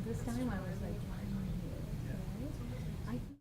This time I was like, why am I here? Right? I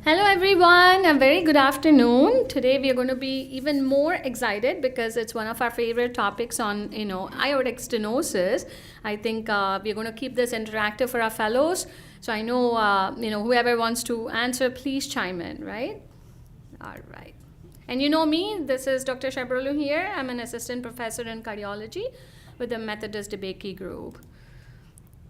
Hello everyone, a very good afternoon. Today we are going to be even more excited because it's one of our favorite topics on, aortic stenosis. I think we're going to keep this interactive for our fellows. So I know, whoever wants to answer, please chime in, right? All right. And you know me, this is Dr. Chebrolu here. I'm an assistant professor in cardiology with the Methodist DeBakey group.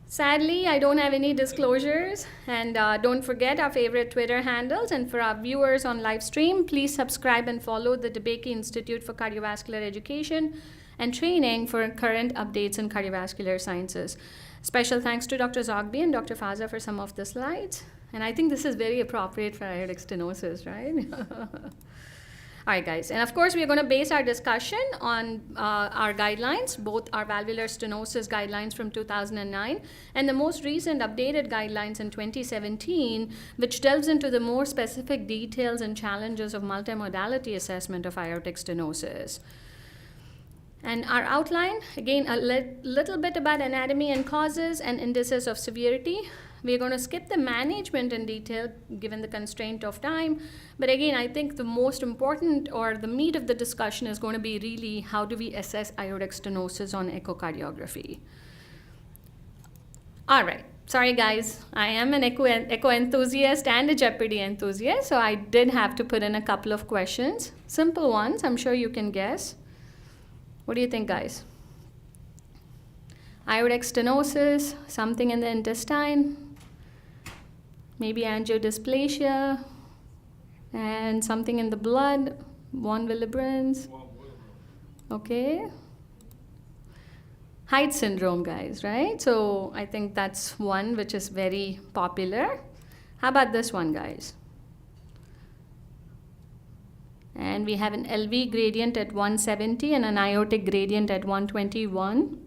Sadly, I don't have any disclosures, and don't forget our favorite Twitter handles. And for our viewers on live stream, please subscribe and follow the DeBakey Institute for Cardiovascular Education and Training for current updates in cardiovascular sciences. Special thanks to Dr. Zogby and Dr. Faisal for some of the slides. And I think this is very appropriate for aortic stenosis, right? All right, guys, and of course, we're going to base our discussion on our guidelines, both our valvular stenosis guidelines from 2009 and the most recent updated guidelines in 2017, which delves into the more specific details and challenges of multimodality assessment of aortic stenosis. And our outline, again, a little bit about anatomy and causes and indices of severity. We're going to skip the management in detail given the constraint of time. But again, I think the most important or the meat of the discussion is going to be really how do we assess aortic stenosis on echocardiography. All right. Sorry, guys. I am an echo enthusiast and a Jeopardy enthusiast, so I did have to put in a couple of questions. Simple ones. I'm sure you can guess. What do you think, guys? Aortic stenosis, something in the intestine, maybe angiodysplasia, and something in the blood, von Willebrand's. Okay. Hyde syndrome, guys, right? So I think that's one which is very popular. How about this one, guys? And we have an LV gradient at 170 and an aortic gradient at 121.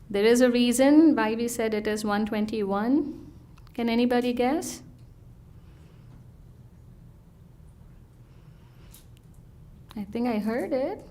There is a reason why we said it is 121. Can anybody guess? I think I heard it.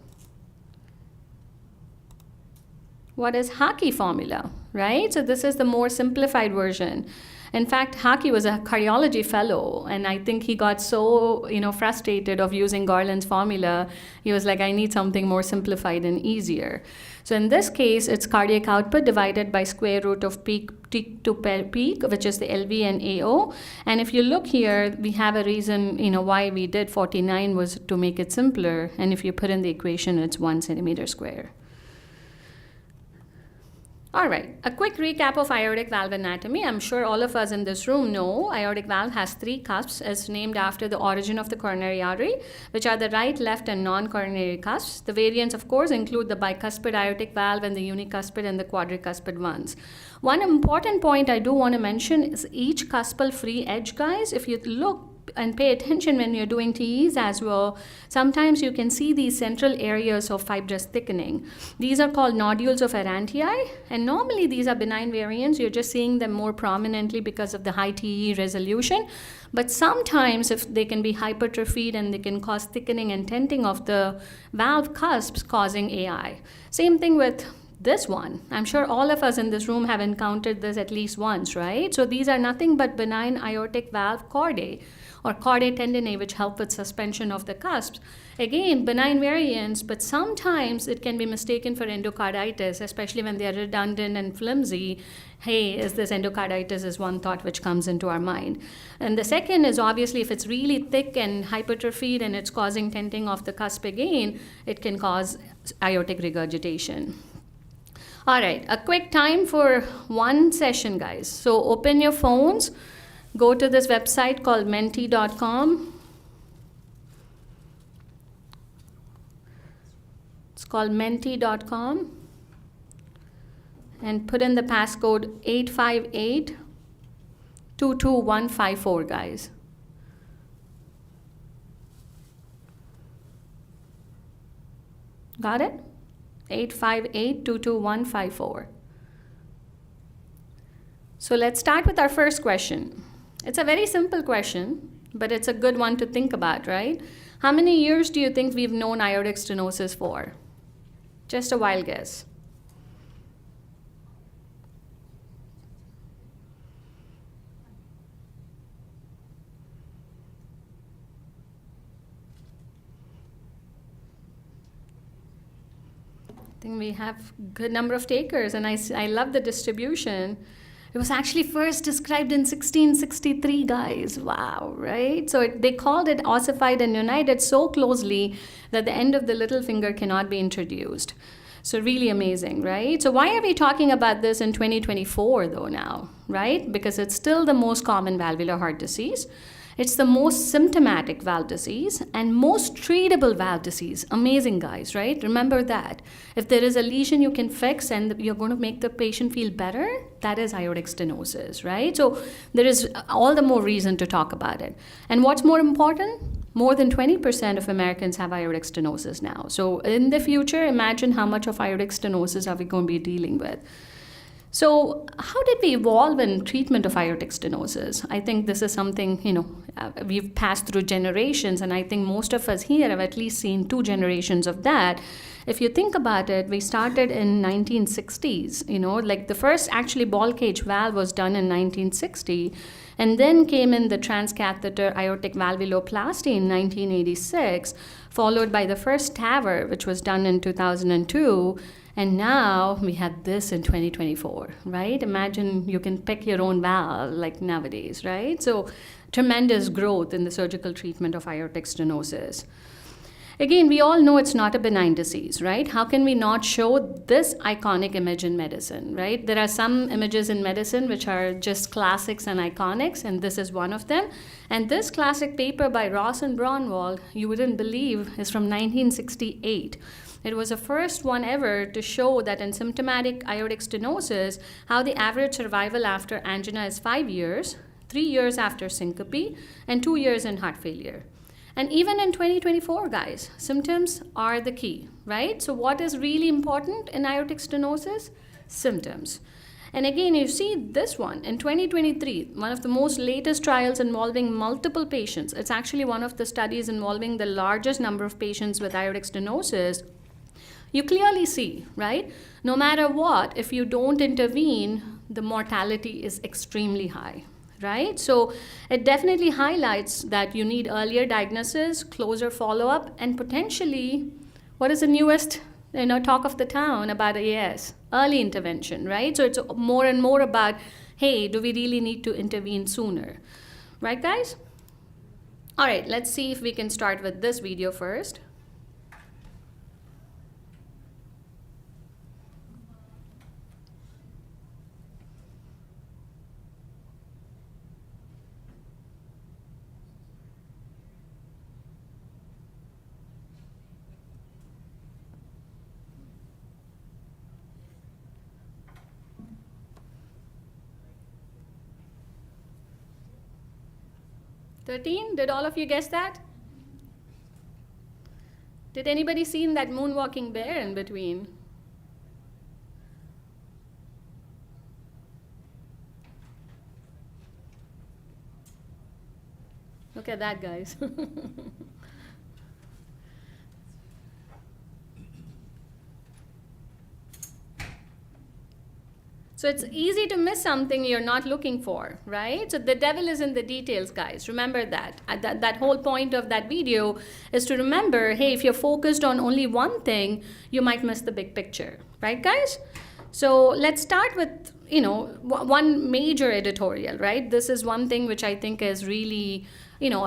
What is FACC formula, right? So this is the more simplified version. In fact, FACC was a cardiology fellow, and I think he got so frustrated of using Garland's formula. He was like, I need something more simplified and easier. So in this case, it's cardiac output divided by square root of peak to peak, which is the LV and AO. And if you look here, we have a reason why we did 49 was to make it simpler. And if you put in the equation, it's 1 centimeter square. All right, a quick recap of aortic valve anatomy. I'm sure all of us in this room know aortic valve has 3 cusps. It's named after the origin of the coronary artery, which are the right, left, and non-coronary cusps. The variants, of course, include the bicuspid aortic valve and the unicuspid and the quadricuspid ones. One important point I do want to mention is each cuspal free edge, guys. If you look and pay attention when you're doing TEs as well, sometimes you can see these central areas of fibrous thickening. These are called nodules of Arantii, and normally these are benign variants. You're just seeing them more prominently because of the high TE resolution. But sometimes if they can be hypertrophied and they can cause thickening and tenting of the valve cusps, causing AI. Same thing with this one. I'm sure all of us in this room have encountered this at least once, right? So these are nothing but benign aortic valve chordae or chordae tendineae, which help with suspension of the cusps. Again, benign variants, but sometimes it can be mistaken for endocarditis, especially when they're redundant and flimsy. Hey, is this endocarditis is one thought which comes into our mind. And the second is obviously if it's really thick and hypertrophied and it's causing tenting of the cusp again, it can cause aortic regurgitation. All right, a quick time for one session, guys. So open your phones, go to this website called menti.com. It's called menti.com. And put in the passcode 858-22154, guys. Got it? 858-22154. So let's start with our first question. It's a very simple question, but it's a good one to think about, right? How many years do you think we've known aortic stenosis for? Just a wild guess. I think we have a good number of takers, and I love the distribution. It was actually first described in 1663, guys. Wow, right? So they called it ossified and united so closely that the end of the little finger cannot be introduced. So really amazing, right? So why are we talking about this in 2024 though now, right? Because it's still the most common valvular heart disease. It's the most symptomatic valve disease and most treatable valve disease. Amazing, guys, right? Remember that. If there is a lesion you can fix and you're going to make the patient feel better, that is aortic stenosis, right? So there is all the more reason to talk about it. And what's more important? More than 20% of Americans have aortic stenosis now. So in the future, imagine how much of aortic stenosis are we going to be dealing with. So how did we evolve in treatment of aortic stenosis? I think this is something, we've passed through generations, and I think most of us here have at least seen 2 generations of that. if you think about it, we started in 1960s, like the first actually ball cage valve was done in 1960, and then came in the transcatheter aortic valvuloplasty in 1986, followed by the first TAVR, which was done in 2002, and now we have this in 2024, right? Imagine you can pick your own valve like nowadays, right? So tremendous growth in the surgical treatment of aortic stenosis. Again, we all know it's not a benign disease, right? How can we not show this iconic image in medicine, right? There are some images in medicine which are just classics and iconics, and this is one of them. And this classic paper by Ross and Braunwald, you wouldn't believe, is from 1968. It was the first one ever to show that in symptomatic aortic stenosis, how the average survival after angina is 5 years, 3 years after syncope, and 2 years in heart failure. And even in 2024, guys, symptoms are the key, right? So what is really important in aortic stenosis? Symptoms. And again, you see this one in 2023, one of the most latest trials involving multiple patients. It's actually one of the studies involving the largest number of patients with aortic stenosis. You clearly see, right? No matter what, if you don't intervene, the mortality is extremely high, right? So it definitely highlights that you need earlier diagnosis, closer follow-up, and potentially, what is the newest talk of the town about AS? Early intervention, right? So it's more and more about, hey, do we really need to intervene sooner? Right, guys? All right, let's see if we can start with this video first. $13? Did all of you guess that? Did anybody see that moonwalking bear in between? Look at that, guys. So it's easy to miss something you're not looking for, right? So the devil is in the details, guys. Remember that. That whole point of that video is to remember, hey, if you're focused on only one thing, you might miss the big picture, right, guys? So let's start with, one major editorial, right? This is one thing which I think is really,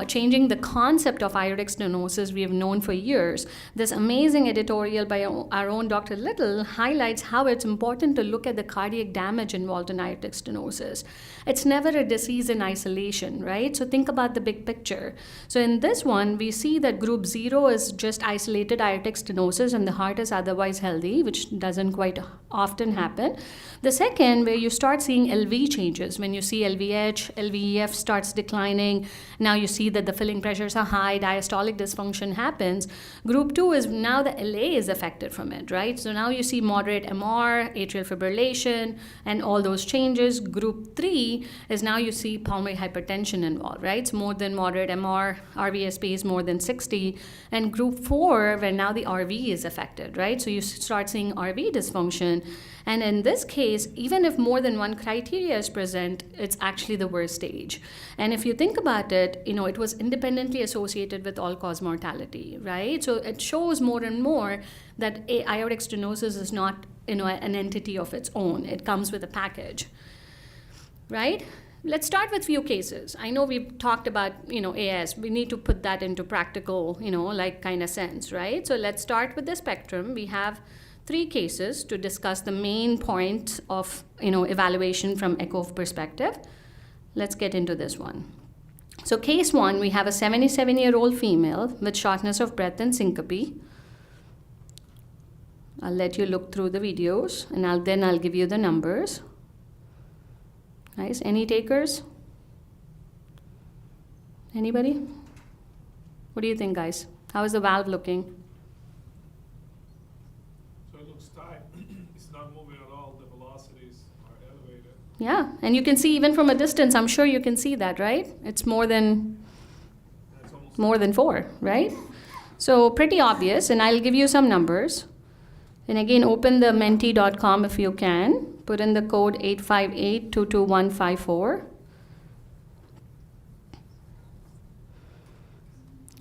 changing the concept of aortic stenosis we have known for years. This amazing editorial by our own Dr. Little highlights how it's important to look at the cardiac damage involved in aortic stenosis. It's never a disease in isolation, right? So think about the big picture. So in this one, we see that group 0 is just isolated aortic stenosis and the heart is otherwise healthy, which doesn't quite often happen. The second, where you start seeing LV changes, when you see LVH, LVEF starts declining, now you see that the filling pressures are high, diastolic dysfunction happens. Group 2 is now the LA is affected from it, right? So now you see moderate MR, atrial fibrillation, and all those changes. Group 3 is now you see pulmonary hypertension involved, right? It's more than moderate MR, RVSP is more than 60. And group 4, where now the RV is affected, right? So you start seeing RV dysfunction. And in this case, even if more than one criteria is present, it's actually the worst stage. And if you think about it, it was independently associated with all-cause mortality, right? So it shows more and more that aortic stenosis is not, an entity of its own. It comes with a package, right? Let's start with few cases. I know we've talked about, AS. We need to put that into practical, kind of sense, right? So let's start with the spectrum. We have 3 cases to discuss the main points of, evaluation from echo perspective. Let's get into this one. So case 1, we have a 77-year-old female with shortness of breath and syncope. I'll let you look through the videos and I'll give you the numbers. Nice. Any takers? Anybody? What do you think, guys? How is the valve looking? So it looks tight. It's not moving at all. The velocities are elevated. Yeah, and you can see even from a distance, I'm sure you can see that, right? It's more than 4, right? So pretty obvious, and I'll give you some numbers. And again, open the menti.com if you can. Put in the code 858-22154.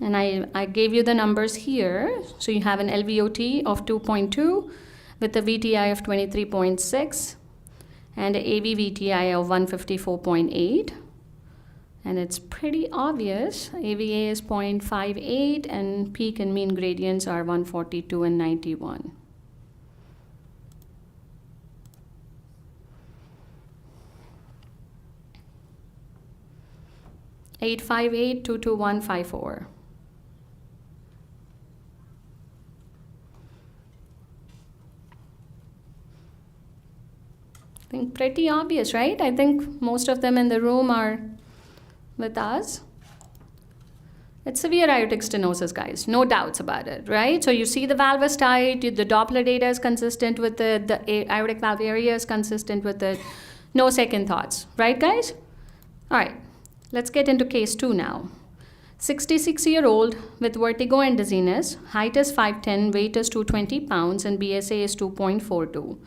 And I gave you the numbers here. So you have an LVOT of 2.2 with a VTI of 23.6 and an AV-VTI of 154.8. And it's pretty obvious. AVA is 0.58 and peak and mean gradients are 142 and 91. Eight 22154. I think pretty obvious, right? I think most of them in the room are with us. It's severe aortic stenosis, guys. No doubts about it, right? So you see the valve is tight, the Doppler data is consistent with it, the aortic valve area is consistent with it. No second thoughts, right, guys? All right, let's get into case 2 now. 66-year-old with vertigo and dizziness, height is 5'10", weight is 220 pounds, and BSA is 2.42.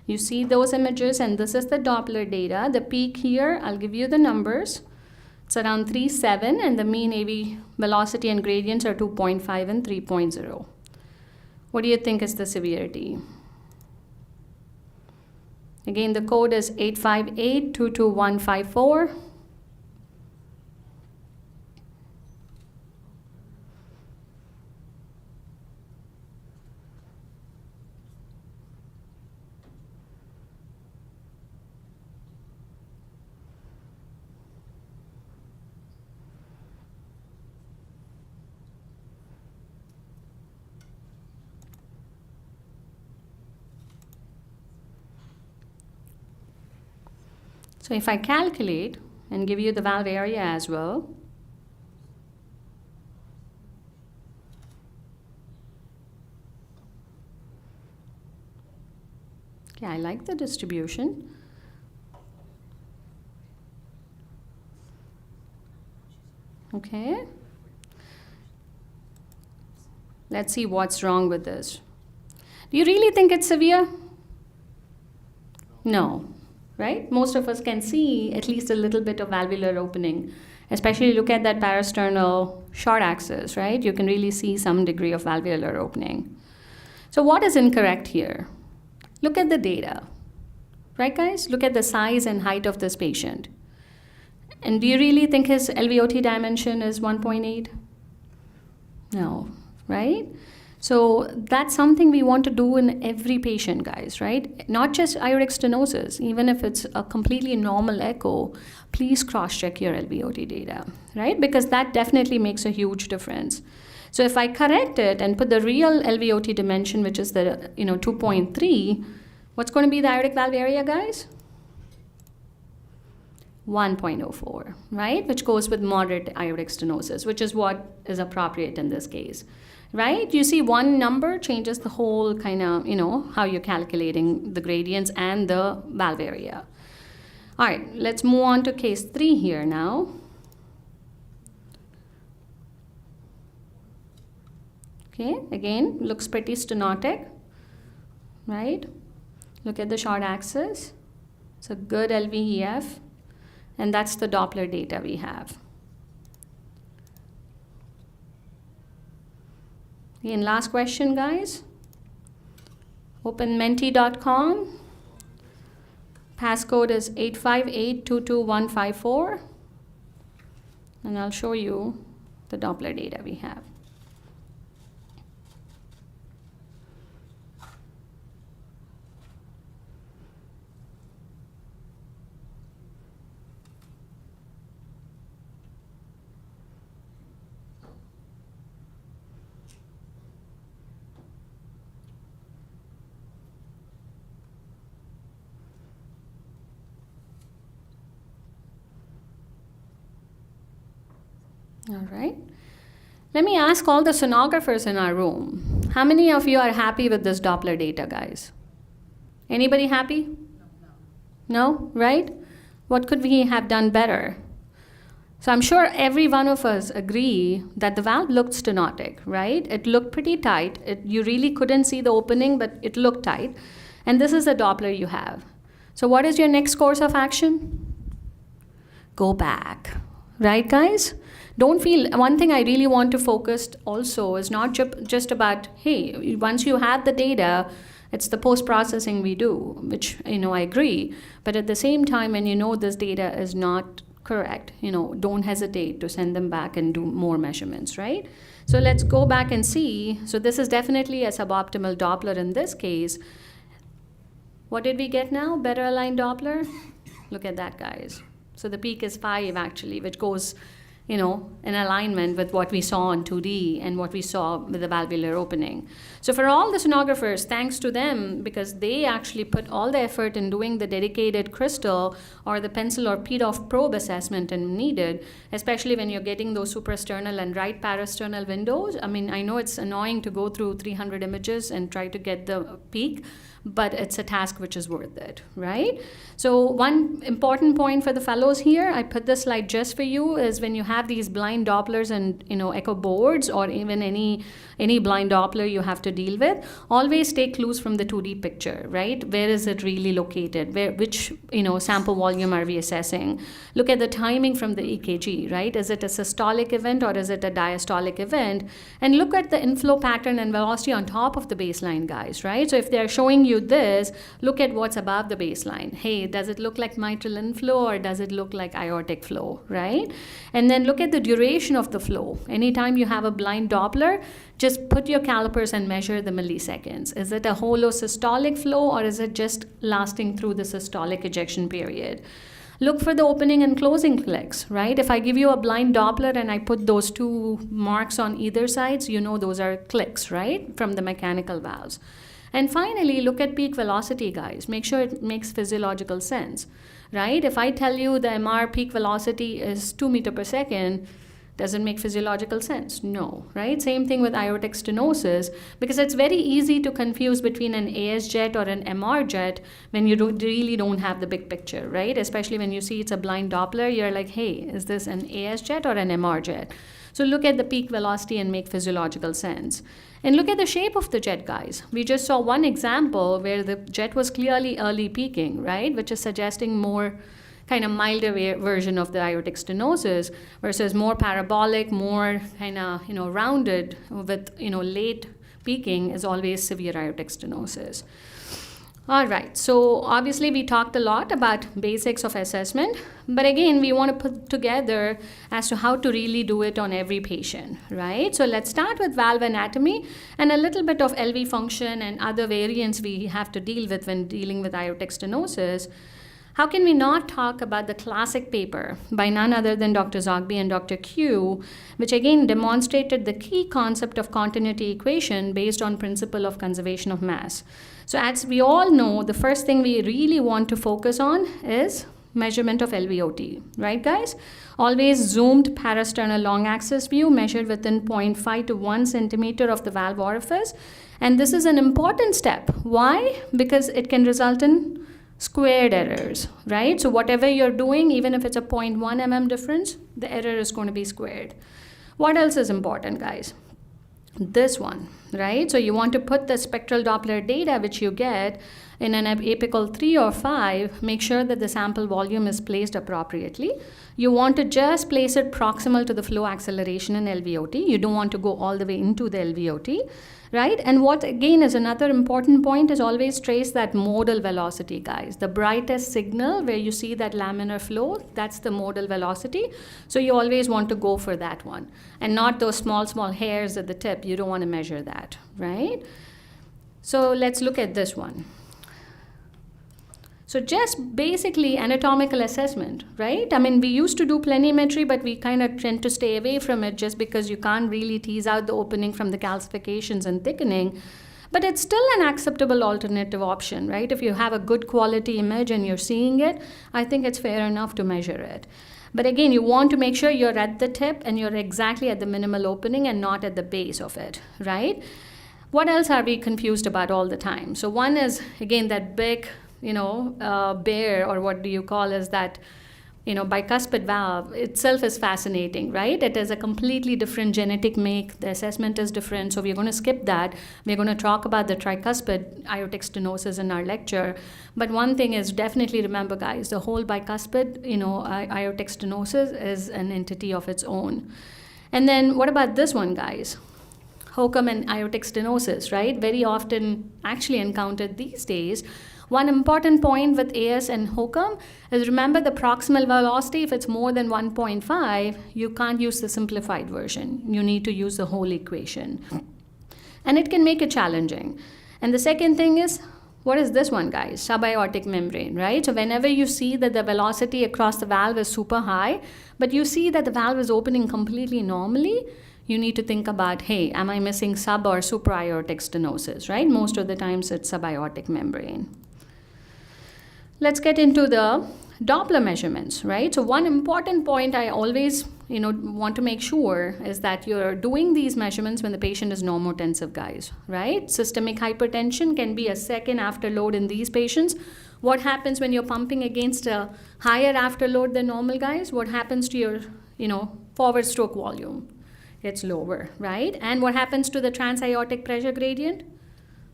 You see those images, and this is the Doppler data. The peak here, I'll give you the numbers. It's around 3.7, and the mean AV velocity and gradients are 2.5 and 3.0. What do you think is the severity? Again, the code is 858-22154. So if I calculate and give you the valve area as well, okay, I like the distribution. Okay. Let's see what's wrong with this. Do you really think it's severe? No. Right? Most of us can see at least a little bit of valvular opening, especially look at that parasternal short axis, right? You can really see some degree of valvular opening. So what is incorrect here? Look at the data, right, guys? Look at the size and height of this patient. And do you really think his LVOT dimension is 1.8? No, right? So that's something we want to do in every patient, guys, right? Not just aortic stenosis. Even if it's a completely normal echo, please cross-check your LVOT data, right? Because that definitely makes a huge difference. So if I correct it and put the real LVOT dimension, which is the 2.3, what's going to be the aortic valve area, guys? 1.04, right? Which goes with moderate aortic stenosis, which is what is appropriate in this case. Right? You see one number changes the whole kind of, how you're calculating the gradients and the valve area. All right, let's move on to case 3 here now. Okay, again, looks pretty stenotic, right? Look at the short axis. It's a good LVEF, and that's the Doppler data we have. Again, last question, guys. Open menti.com. Passcode is 858-22154. And I'll show you the Doppler data we have. All right. Let me ask all the sonographers in our room. How many of you are happy with this Doppler data, guys? Anybody happy? No, right? What could we have done better? So I'm sure every one of us agree that the valve looked stenotic, right? It looked pretty tight. You really couldn't see the opening, but it looked tight. And this is the Doppler you have. So what is your next course of action? Go back, right, guys? Don't feel, one thing I really want to focus also is not just about, hey, once you have the data, it's the post-processing we do, which, I agree. But at the same time, when you know this data is not correct, don't hesitate to send them back and do more measurements, right? So let's go back and see. So this is definitely a suboptimal Doppler in this case. What did we get now? Better aligned Doppler? Look at that, guys. So the peak is 5 actually, which goes, in alignment with what we saw on 2D and what we saw with the valvular opening. So for all the sonographers, thanks to them, because they actually put all the effort in doing the dedicated crystal or the pencil or PEDOF probe assessment and needed, especially when you're getting those suprasternal and right parasternal windows. I mean, I know it's annoying to go through 300 images and try to get the peak, but it's a task which is worth it, right? So one important point for the fellows here, I put this slide just for you, is when you have these blind Dopplers and echo boards or even any blind Doppler you have to deal with, always take clues from the 2D picture, right? Where is it really located? Which sample volume are we assessing? Look at the timing from the EKG, right? Is it a systolic event or is it a diastolic event? And look at the inflow pattern and velocity on top of the baseline, guys, right? So if they're showing you this, look at what's above the baseline. Hey, does it look like mitral inflow or does it look like aortic flow, right? And then look at the duration of the flow. Anytime you have a blind Doppler, just put your calipers and measure the milliseconds. Is it a holosystolic flow or is it just lasting through the systolic ejection period? Look for the opening and closing clicks, right? If I give you a blind Doppler and I put those 2 marks on either sides, those are clicks, right? From the mechanical valves. And finally, look at peak velocity, guys. Make sure it makes physiological sense, right? If I tell you the MR peak velocity is 2 meters per second, does it make physiological sense? No, right? Same thing with aortic stenosis, because it's very easy to confuse between an AS jet or an MR jet when you really don't have the big picture, right? Especially when you see it's a blind Doppler, you're like, hey, is this an AS jet or an MR jet? So look at the peak velocity and make physiological sense. And look at the shape of the jet, guys. We just saw one example where the jet was clearly early peaking, right? Which is suggesting more kind of milder version of the aortic stenosis versus more parabolic, more kind of, rounded with, late peaking is always severe aortic stenosis. All right, so obviously we talked a lot about basics of assessment, but again, we want to put together as to how to really do it on every patient, right? So let's start with valve anatomy and a little bit of LV function and other variants we have to deal with when dealing with aortic stenosis. How can we not talk about the classic paper by none other than Dr. Zogby and Dr. Q, which again demonstrated the key concept of continuity equation based on principle of conservation of mass. So as we all know, the first thing we really want to focus on is measurement of LVOT, right, guys? Always zoomed parasternal long axis view measured within 0.5 to 1 centimeter of the valve orifice. And this is an important step. Why? Because it can result in squared errors, right? So whatever you're doing, even if it's a 0.1 mm difference, the error is going to be squared. What else is important, guys? This one, right? So you want to put the spectral Doppler data which you get in an apical 3 or 5, make sure that the sample volume is placed appropriately. You want to just place it proximal to the flow acceleration in LVOT. You don't want to go all the way into the LVOT, right? And what again is another important point is always trace that modal velocity, guys. The brightest signal where you see that laminar flow, that's the modal velocity. So you always want to go for that one and not those small hairs at the tip. You don't want to measure that, right? So let's look at this one. So just basically anatomical assessment, right? I mean, we used to do planimetry, but we kind of tend to stay away from it just because you can't really tease out the opening from the calcifications and thickening. But it's still an acceptable alternative option, right? If you have a good quality image and you're seeing it, I think it's fair enough to measure it. But again, you want to make sure you're at the tip and you're exactly at the minimal opening and not at the base of it, right? What else are we confused about all the time? So one is, again, that big, bear, or what do you call as that bicuspid valve itself is fascinating, right? It is a completely different genetic make. The assessment is different. So we're going to skip that. We're going to talk about the tricuspid aortic stenosis in our lecture. But one thing is definitely remember, guys, the whole bicuspid, aortic stenosis is an entity of its own. And then what about this one, guys? HOCM and aortic stenosis, right? Very often actually encountered these days. One important point with AS and HOCM is remember the proximal velocity, if it's more than 1.5, you can't use the simplified version. You need to use the whole equation. And it can make it challenging. And the second thing is, what is this one, guys? Subaortic membrane, right? So whenever you see that the velocity across the valve is super high, but you see that the valve is opening completely normally, you need to think about, hey, am I missing sub or supraaortic stenosis, right? Most of the times it's subaortic membrane. Let's get into the Doppler measurements, right? So one important point I always, want to make sure is that you're doing these measurements when the patient is normotensive, guys, right? Systemic hypertension can be a second afterload in these patients. What happens when you're pumping against a higher afterload than normal, guys? What happens to your, forward stroke volume? It's lower, right? And what happens to the transaortic pressure gradient?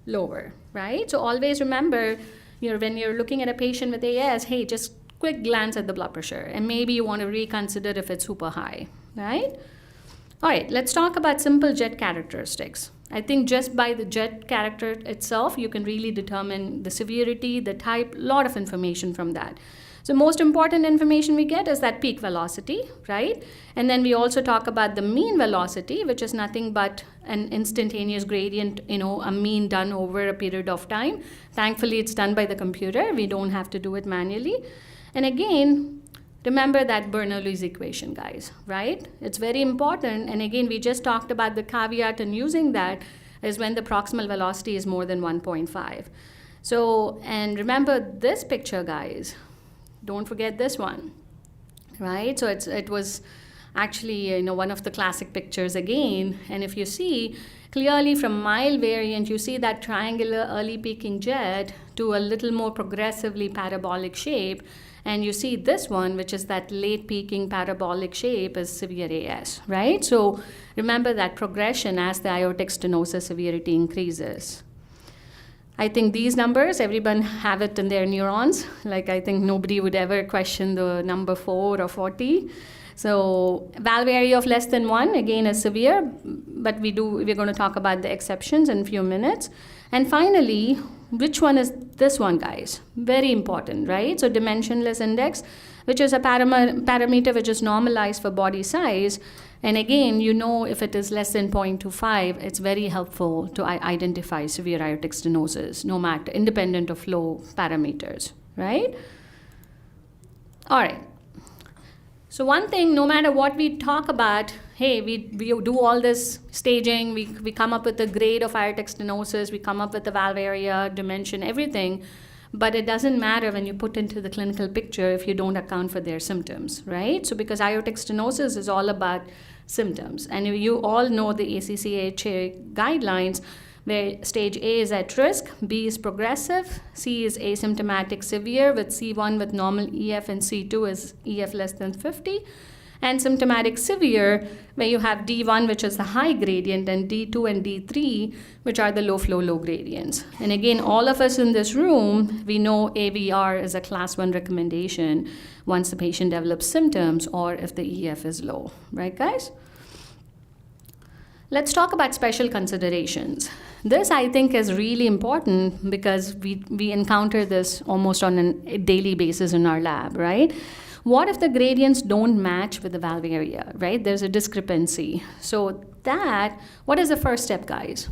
Lower, right? So always remember, when you're looking at a patient with AS, hey, just quick glance at the blood pressure, and maybe you want to reconsider if it's super high, right? All right, let's talk about simple jet characteristics. I think just by the jet character itself, you can really determine the severity, the type, a lot of information from that. So most important information we get is that peak velocity, right? And then we also talk about the mean velocity, which is nothing but an instantaneous gradient, a mean done over a period of time. Thankfully, it's done by the computer. We don't have to do it manually. And again, remember that Bernoulli's equation, guys, right? It's very important. And again, we just talked about the caveat in using that is when the proximal velocity is more than 1.5. So, and remember this picture, guys. Don't forget this one, right? So it was actually, one of the classic pictures again. And if you see clearly from mild variant, you see that triangular early peaking jet to a little more progressively parabolic shape. And you see this one, which is that late peaking parabolic shape, is severe AS, right? So remember that progression as the aortic stenosis severity increases. I think these numbers, everyone have it in their neurons. Like I think nobody would ever question the number 4 or 40. So valve area of less than 1, again, is severe, but we're going to talk about the exceptions in a few minutes. And finally, which one is this one, guys? Very important, right? So dimensionless index, which is a parameter which is normalized for body size. And again, if it is less than 0.25, it's very helpful to identify severe aortic stenosis, no matter, independent of flow parameters, right? All right. So one thing, no matter what we talk about, hey, we do all this staging, we come up with a grade of aortic stenosis, we come up with the valve area, dimension, everything, but it doesn't matter when you put into the clinical picture if you don't account for their symptoms, right? So because aortic stenosis is all about symptoms, and you all know the ACC/AHA guidelines, where stage A is at risk, B is progressive, C is asymptomatic severe with C1 with normal EF, and C2 is EF less than 50, and symptomatic severe, where you have D1, which is the high gradient, and D2 and D3, which are the low flow, low gradients. And again, all of us in this room, we know AVR is a class 1 recommendation once the patient develops symptoms or if the EF is low, right, guys? Let's talk about special considerations. This, I think, is really important because we encounter this almost on a daily basis in our lab, right? What if the gradients don't match with the valve area, right? There's a discrepancy. So what is the first step, guys?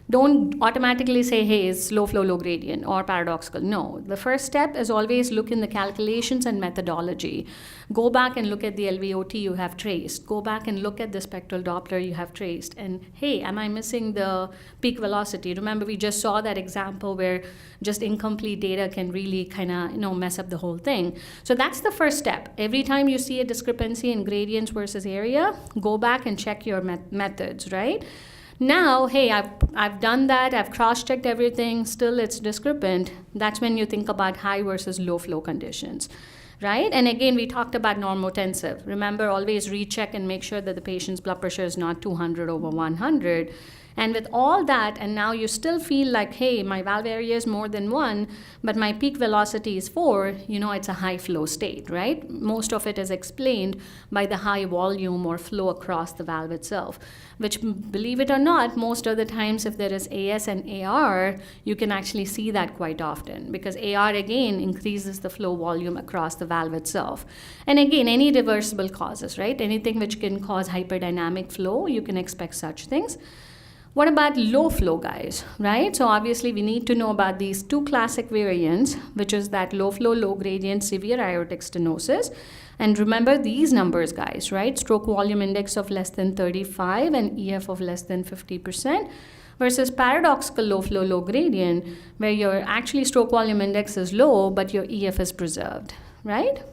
Don't automatically say, hey, it's low flow, low gradient or paradoxical. No, the first step is always look in the calculations and methodology. Go back and look at the LVOT you have traced. Go back and look at the spectral Doppler you have traced. And hey, am I missing the peak velocity? Remember, we just saw that example where just incomplete data can really kind of, mess up the whole thing. So that's the first step. Every time you see a discrepancy in gradients versus area, go back and check your methods, right? Now, hey, I've done that, I've cross-checked everything, still it's discrepant. That's when you think about high versus low flow conditions. right? And again, we talked about normotensive. Remember, always recheck and make sure that the patient's blood pressure is not 200 over 100. And with all that, and now you still feel like, hey, my valve area is more than 1, but my peak velocity is 4, it's a high flow state, right? Most of it is explained by the high volume or flow across the valve itself, which, believe it or not, most of the times if there is AS and AR, you can actually see that quite often, because AR again increases the flow volume across the valve itself. And again, any reversible causes, right? Anything which can cause hyperdynamic flow, you can expect such things. What about low flow, guys, right? So obviously we need to know about these two classic variants, which is that low flow, low gradient, severe aortic stenosis. And remember these numbers, guys, right? Stroke volume index of less than 35 and EF of less than 50%, versus paradoxical low flow, low gradient, where your actually stroke volume index is low, but your EF is preserved, right?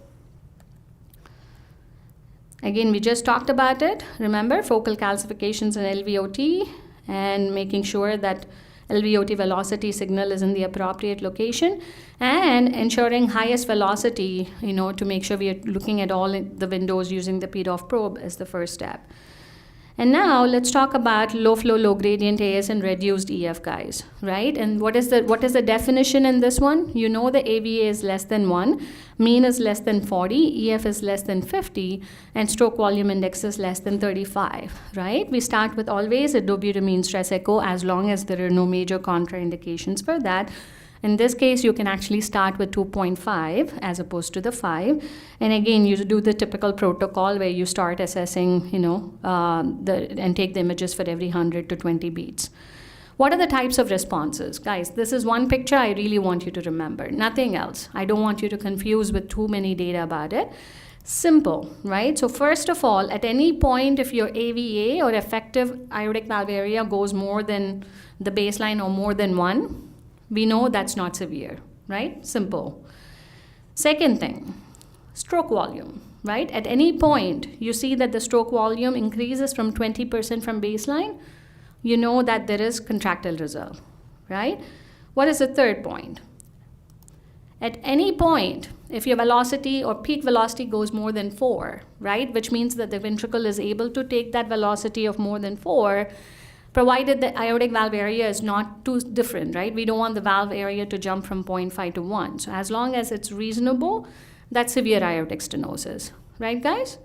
Again, we just talked about it. Remember, focal calcifications and LVOT, and making sure that LVOT velocity signal is in the appropriate location, and ensuring highest velocity, to make sure we are looking at all the windows using the PDOF probe is the first step. And now let's talk about low flow, low gradient AS and reduced EF, guys, right? And what is the definition in this one? The AVA is less than 1, mean is less than 40, EF is less than 50, and stroke volume index is less than 35, right? We start with always a dobutamine stress echo as long as there are no major contraindications for that. In this case, you can actually start with 2.5 as opposed to the 5. And again, you do the typical protocol where you start assessing, and take the images for every 100 to 20 beats. What are the types of responses? Guys, this is one picture I really want you to remember. Nothing else. I don't want you to confuse with too many data about it. Simple, right? So first of all, at any point, if your AVA or effective aortic valve area goes more than the baseline or more than 1, we know that's not severe, right? Simple. Second thing, stroke volume, right? At any point, you see that the stroke volume increases from 20% from baseline, you know that there is contractile reserve, right? What is the third point? At any point, if your velocity or peak velocity goes more than 4, right? Which means that the ventricle is able to take that velocity of more than 4, provided the aortic valve area is not too different, right? We don't want the valve area to jump from 0.5 to 1. So as long as it's reasonable, that's severe aortic stenosis, right, guys?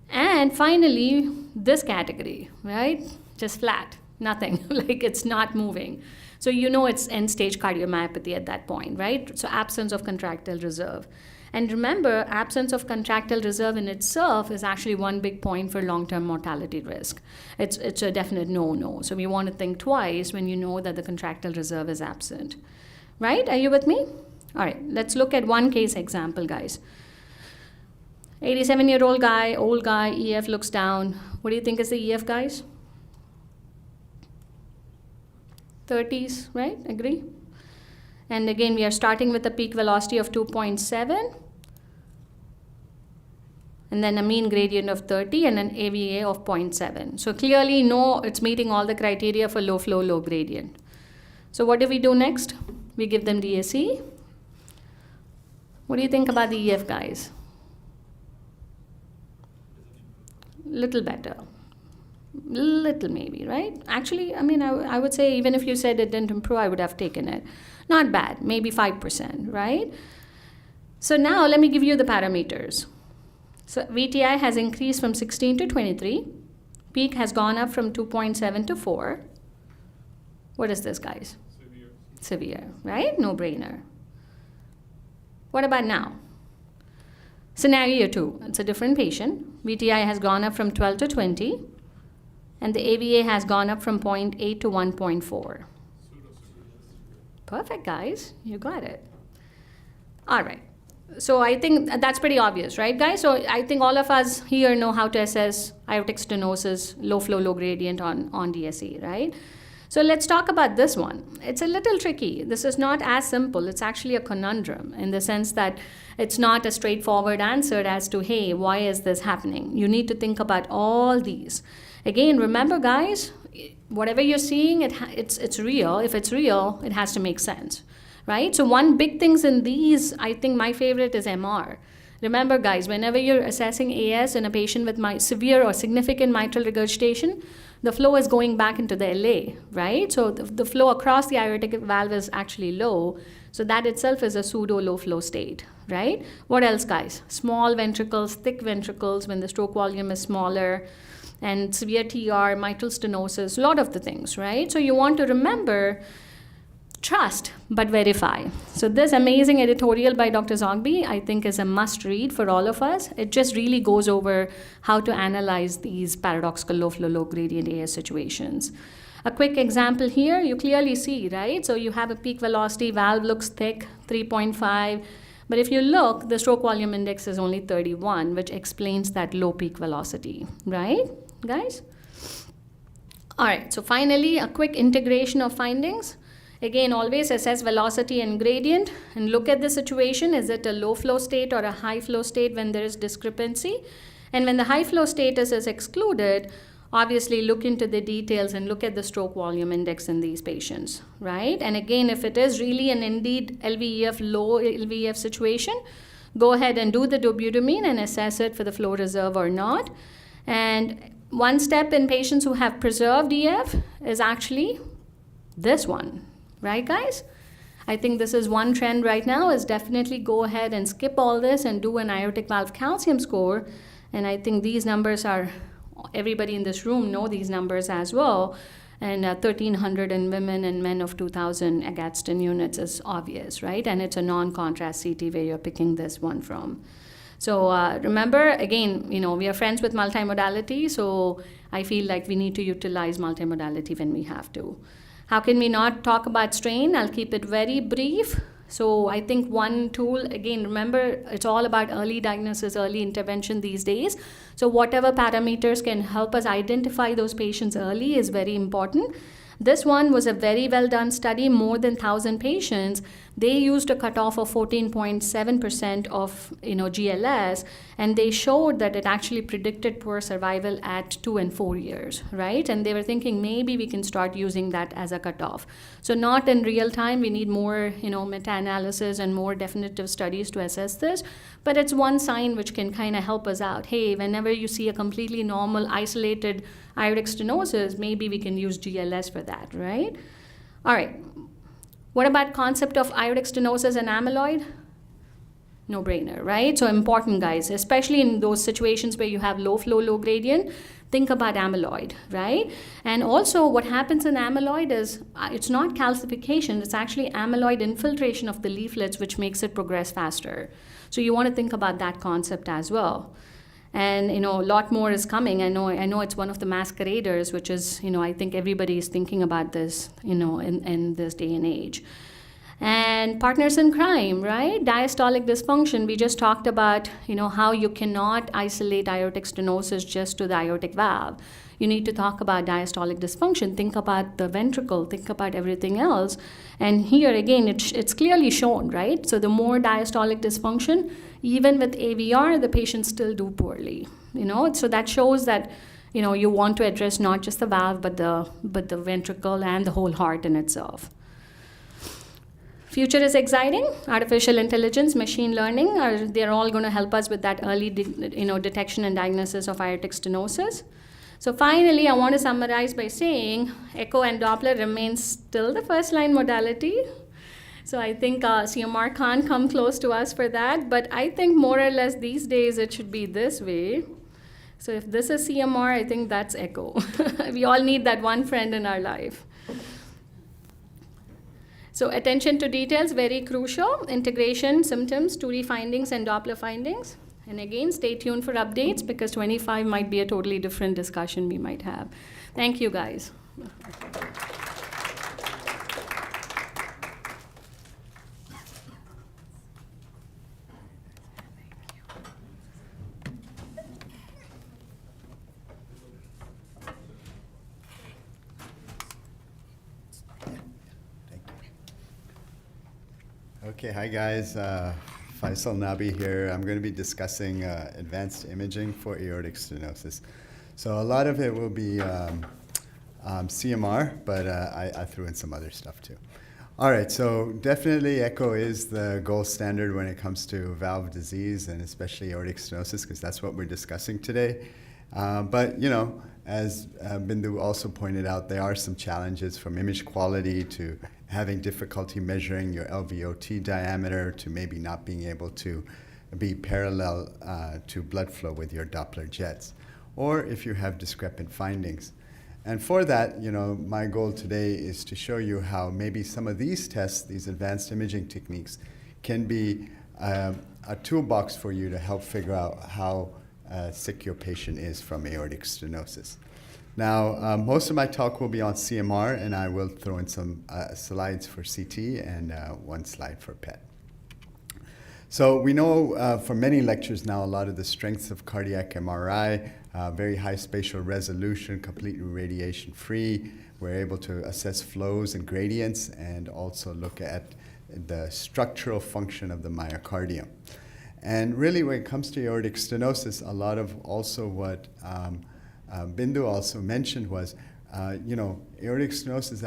And finally, this category, right? Just flat, nothing, like it's not moving. So it's end-stage cardiomyopathy at that point, right? So absence of contractile reserve. And remember, absence of contractile reserve in itself is actually one big point for long-term mortality risk. It's a definite no-no. So we want to think twice when you know that the contractile reserve is absent. Right? Are you with me? All right, let's look at one case example, guys. 87-year-old guy, old guy, EF looks down. What do you think is the EF, guys? 30s, right? Agree? And again, we are starting with a peak velocity of 2.7, and then a mean gradient of 30 and an AVA of 0.7. So clearly, no, it's meeting all the criteria for low flow, low gradient. So what do we do next? We give them DSE. What do you think about the EF, guys? Little better. Little maybe, right? Actually, I would say even if you said it didn't improve, I would have taken it. Not bad, maybe 5%, right? So now let me give you the parameters. So VTI has increased from 16 to 23. Peak has gone up from 2.7 to 4. What is this, guys? Severe, right? No brainer. What about now? Scenario 2, it's a different patient. VTI has gone up from 12 to 20. And the AVA has gone up from 0.8 to 1.4. Perfect, guys. You got it. All right. So I think that's pretty obvious, right, guys? So I think all of us here know how to assess aortic stenosis, low flow, low gradient on DSE, right? So let's talk about this one. It's a little tricky. This is not as simple. It's actually a conundrum in the sense that it's not a straightforward answer as to, hey, why is this happening? You need to think about all these. Again, remember, guys, whatever you're seeing, it's real. If it's real, it has to make sense, right? So one big things in these, I think my favorite is MR. Remember, guys, whenever you're assessing AS in a patient with severe or significant mitral regurgitation, the flow is going back into the LA, right? So the flow across the aortic valve is actually low. So that itself is a pseudo low flow state, right? What else, guys? Small ventricles, thick ventricles when the stroke volume is smaller, and severe TR, mitral stenosis, a lot of the things, right? So you want to remember, trust, but verify. So this amazing editorial by Dr. Zogby, I think, is a must read for all of us. It just really goes over how to analyze these paradoxical low flow, low gradient AS situations. A quick example here, you clearly see, right? So you have a peak velocity, valve looks thick, 3.5. But if you look, the stroke volume index is only 31, which explains that low peak velocity, right, guys? All right, so finally, a quick integration of findings. Again, always assess velocity and gradient and look at the situation. Is it a low flow state or a high flow state when there is discrepancy? And when the high flow status is excluded, obviously look into the details and look at the stroke volume index in these patients, right? And again, if it is really an indeed LVEF, low LVEF situation, go ahead and do the dobutamine and assess it for the flow reserve or not. And one step in patients who have preserved EF is actually this one. Right, guys? I think this is one trend right now, is definitely go ahead and skip all this and do an aortic valve calcium score. And I think these numbers are, everybody in this room know these numbers as well. And 1,300 in women and men of 2,000 Agatston units is obvious, right? And it's a non-contrast CT where you're picking this one from. So remember, again, we are friends with multimodality, so I feel like we need to utilize multimodality when we have to. How can we not talk about strain? I'll keep it very brief. So I think one tool, again, remember, it's all about early diagnosis, early intervention these days. So whatever parameters can help us identify those patients early is very important. This one was a very well done study, more than 1,000 patients. They used a cutoff of 14.7% of GLS, and they showed that it actually predicted poor survival at 2 and 4 years, right? And they were thinking maybe we can start using that as a cutoff. So not in real time, we need more meta-analysis and more definitive studies to assess this, but it's one sign which can kind of help us out. Hey, whenever you see a completely normal, isolated aortic stenosis, maybe we can use GLS for that, right? All right. What about concept of aortic stenosis and amyloid? No brainer, right? So important, guys, especially in those situations where you have low flow, low gradient, think about amyloid, right? And also what happens in amyloid is it's not calcification, it's actually amyloid infiltration of the leaflets, which makes it progress faster. So you want to think about that concept as well. And a lot more is coming. I know it's one of the masqueraders, which is I think everybody is thinking about this in this day and age. And partners in crime, right? Diastolic dysfunction. We just talked about how you cannot isolate aortic stenosis just to the aortic valve. You need to talk about diastolic dysfunction. Think about the ventricle. Think about everything else. And here again, it's clearly shown, right? So the more diastolic dysfunction, even with AVR, the patients still do poorly. So that shows that you want to address not just the valve, but the ventricle and the whole heart in itself. Future is exciting. Artificial intelligence, machine learning, they're all going to help us with that early detection and diagnosis of aortic stenosis. So finally, I want to summarize by saying echo and Doppler remains still the first line modality. So I think CMR can't come close to us for that, but I think more or less these days it should be this way. So if this is CMR, I think that's echo. We all need that one friend in our life. So attention to details, very crucial. Integration, symptoms, 2D findings, and Doppler findings. And again, stay tuned for updates because 25 might be a totally different discussion we might have. Thank you, guys. Okay, hi guys. Faisal, Nabi here. I'm going to be discussing advanced imaging for aortic stenosis. So a lot of it will be CMR, but I threw in some other stuff too. All right, so definitely echo is the gold standard when it comes to valve disease and especially aortic stenosis, because that's what we're discussing today. But, as Bindu also pointed out, there are some challenges from image quality to having difficulty measuring your LVOT diameter to maybe not being able to be parallel to blood flow with your Doppler jets, or if you have discrepant findings. And for that, my goal today is to show you how maybe some of these tests, these advanced imaging techniques, can be a toolbox for you to help figure out how sick your patient is from aortic stenosis. Now, most of my talk will be on CMR, and I will throw in some slides for CT and one slide for PET. So we know from many lectures now a lot of the strengths of cardiac MRI, very high spatial resolution, completely radiation-free. We're able to assess flows and gradients and also look at the structural function of the myocardium. And really when it comes to aortic stenosis, a lot of also what Bindu also mentioned was, aortic stenosis,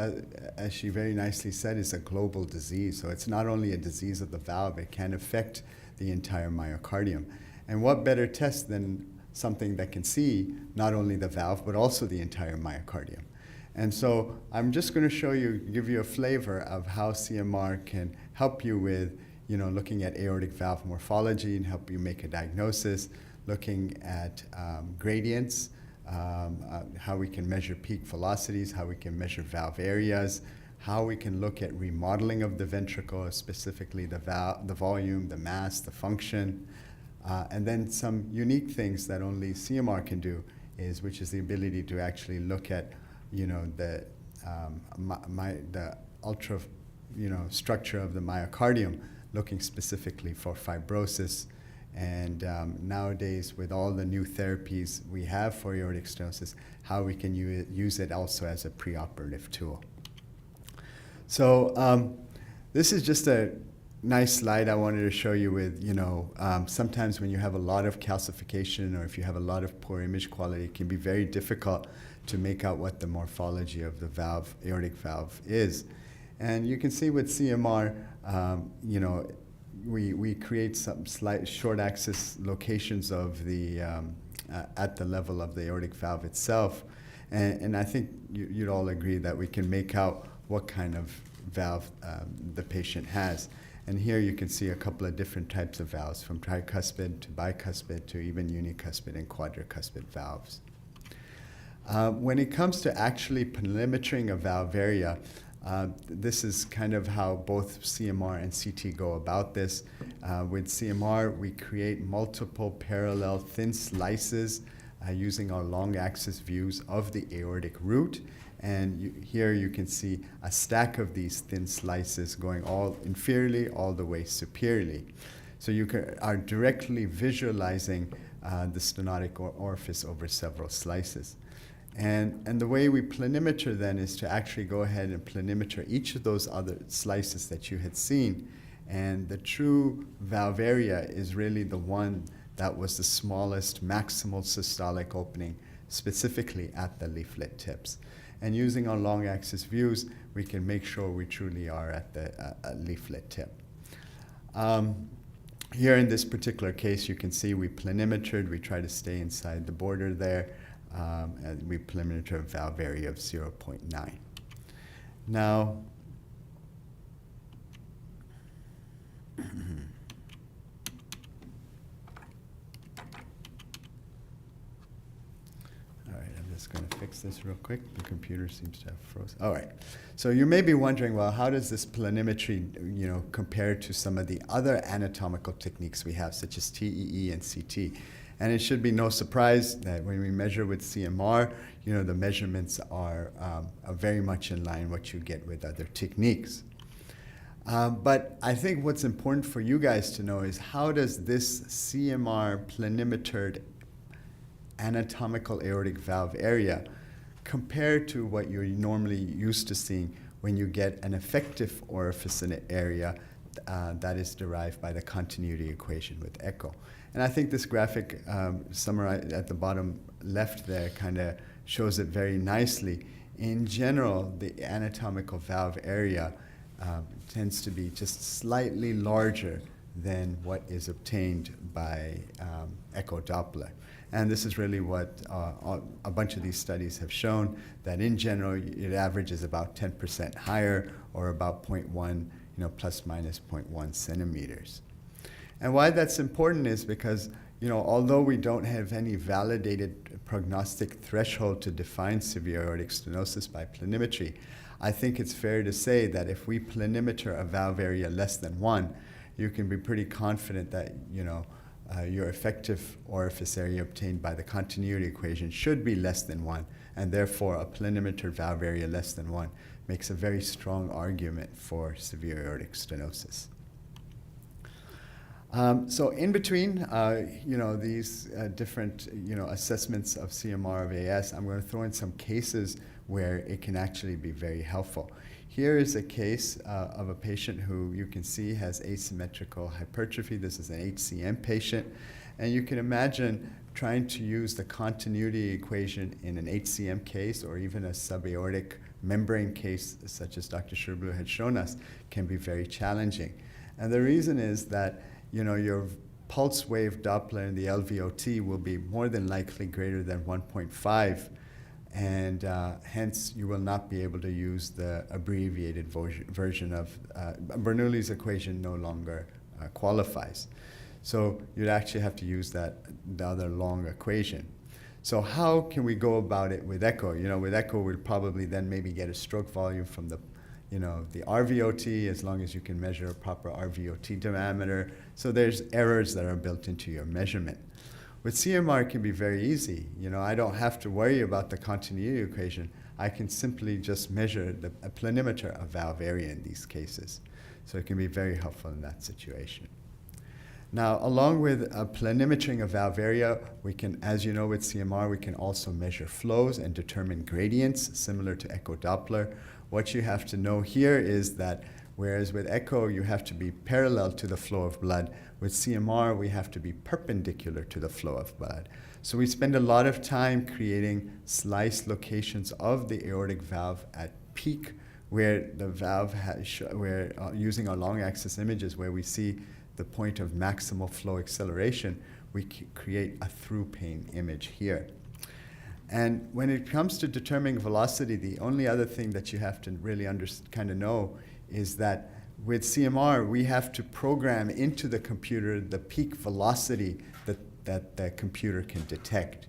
as she very nicely said, is a global disease. So it's not only a disease of the valve, it can affect the entire myocardium. And what better test than something that can see not only the valve, but also the entire myocardium. And so I'm just going to give you a flavor of how CMR can help you with, looking at aortic valve morphology and help you make a diagnosis, looking at gradients, how we can measure peak velocities, how we can measure valve areas, how we can look at remodeling of the ventricle, specifically the volume, the mass, the function, and then some unique things that only CMR can do which is the ability to actually look at, the ultra, structure of the myocardium, looking specifically for fibrosis. And nowadays, with all the new therapies we have for aortic stenosis, how we can use it also as a preoperative tool. So this is just a nice slide I wanted to show you with, sometimes when you have a lot of calcification or if you have a lot of poor image quality, it can be very difficult to make out what the morphology of the valve, aortic valve is. And you can see with CMR, we create some slight short axis locations of the, at the level of the aortic valve itself. And I think you'd all agree that we can make out what kind of valve the patient has. And here you can see a couple of different types of valves, from tricuspid to bicuspid to even unicuspid and quadricuspid valves. When it comes to actually perimetering a valve area, this is kind of how both CMR and CT go about this. With CMR, we create multiple parallel thin slices using our long axis views of the aortic root. And here you can see a stack of these thin slices going all inferiorly all the way superiorly. So you are directly visualizing the stenotic orifice over several slices. And the way we planimeter then is to actually go ahead and planimeter each of those other slices that you had seen. And the true valve area is really the one that was the smallest maximal systolic opening, specifically at the leaflet tips. And using our long axis views, we can make sure we truly are at the leaflet tip. Here in this particular case, you can see we planimetered. We try to stay inside the border there. And we planimeter a valve area of 0.9. Now, just going to fix this real quick. The computer seems to have frozen. All right. So you may be wondering, well, how does this planimetry, compare to some of the other anatomical techniques we have, such as TEE and CT? And it should be no surprise that when we measure with CMR, the measurements are very much in line what you get with other techniques. But I think what's important for you guys to know is how does this CMR planimetered anatomical aortic valve area compare to what you're normally used to seeing when you get an effective orifice in an area that is derived by the continuity equation with echo. And I think this graphic summarized at the bottom left there kind of shows it very nicely. In general, the anatomical valve area tends to be just slightly larger than what is obtained by echo Doppler. And this is really what a bunch of these studies have shown, that in general, it averages about 10% higher, or about 0.1, plus minus 0.1 centimeters. And why that's important is because, although we don't have any validated prognostic threshold to define severe aortic stenosis by planimetry, I think it's fair to say that if we planimeter a valve area less than 1, you can be pretty confident that, your effective orifice area obtained by the continuity equation should be less than 1, and therefore a planimetered valve area less than 1 makes a very strong argument for severe aortic stenosis. So in between, these different, assessments of CMR of AS, I'm going to throw in some cases where it can actually be very helpful. Here is a case of a patient who you can see has asymmetrical hypertrophy. This is an HCM patient. And you can imagine trying to use the continuity equation in an HCM case, or even a subaortic membrane case, such as Dr. Chebrolu had shown us, can be very challenging. And the reason is that your pulse wave Doppler in the LVOT will be more than likely greater than 1.5, and hence you will not be able to use the abbreviated version of Bernoulli's equation. No longer qualifies. So you'd actually have to use the other long equation. So how can we go about it with echo? With echo, we'll probably then maybe get a stroke volume from the RVOT, as long as you can measure a proper RVOT diameter. So there's errors that are built into your measurement. With CMR, it can be very easy. I don't have to worry about the continuity equation. I can simply just measure a planimeter of valve area in these cases. So it can be very helpful in that situation. Now, along with planimetering of valve area, we can, as you know with CMR, we can also measure flows and determine gradients, similar to echo Doppler. What you have to know here is that whereas with echo, you have to be parallel to the flow of blood, with CMR, we have to be perpendicular to the flow of blood. So we spend a lot of time creating slice locations of the aortic valve at peak, where the valve using our long axis images, where we see the point of maximal flow acceleration, we create a through plane image here. And when it comes to determining velocity, the only other thing that you have to really kind of know is that with CMR, we have to program into the computer the peak velocity that the computer can detect.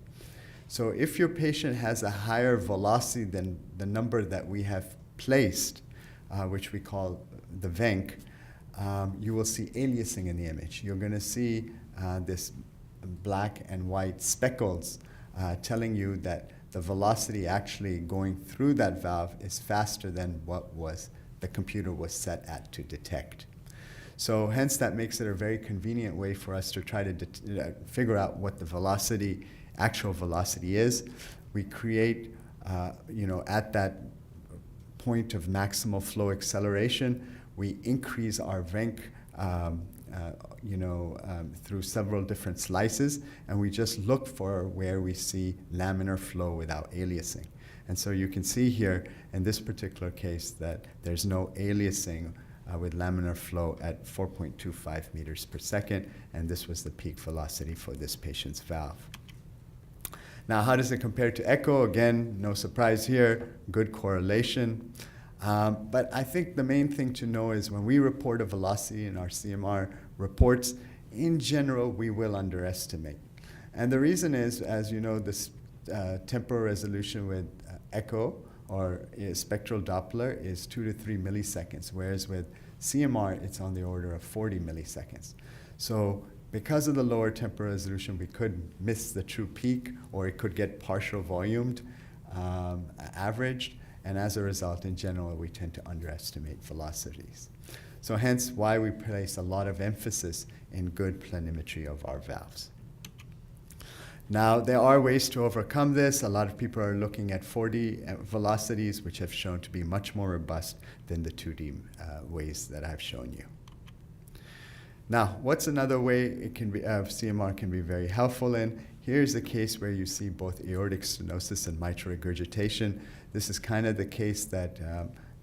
So if your patient has a higher velocity than the number that we have placed, which we call the VENC, you will see aliasing in the image. You're going to see this black and white speckles telling you that the velocity actually going through that valve is faster than what the computer was set at to detect. So hence that makes it a very convenient way for us to try to figure out what the actual velocity is. We create, at that point of maximal flow acceleration, we increase our VENC through several different slices, and we just look for where we see laminar flow without aliasing. And so you can see here in this particular case that there's no aliasing with laminar flow at 4.25 meters per second, and this was the peak velocity for this patient's valve. Now, how does it compare to echo? Again, no surprise here, good correlation. But I think the main thing to know is when we report a velocity in our CMR reports, in general, we will underestimate. And the reason is, as you know, this temporal resolution with echo or spectral Doppler is 2 to 3 milliseconds, whereas with CMR, it's on the order of 40 milliseconds. So because of the lower temporal resolution, we could miss the true peak, or it could get partial volumed, averaged, and as a result, in general, we tend to underestimate velocities. So hence why we place a lot of emphasis in good planimetry of our valves. Now, there are ways to overcome this. A lot of people are looking at 4D velocities, which have shown to be much more robust than the 2D ways that I've shown you. Now, what's another way it can be, CMR can be very helpful in? Here's a case where you see both aortic stenosis and mitral regurgitation. This is kind of the case that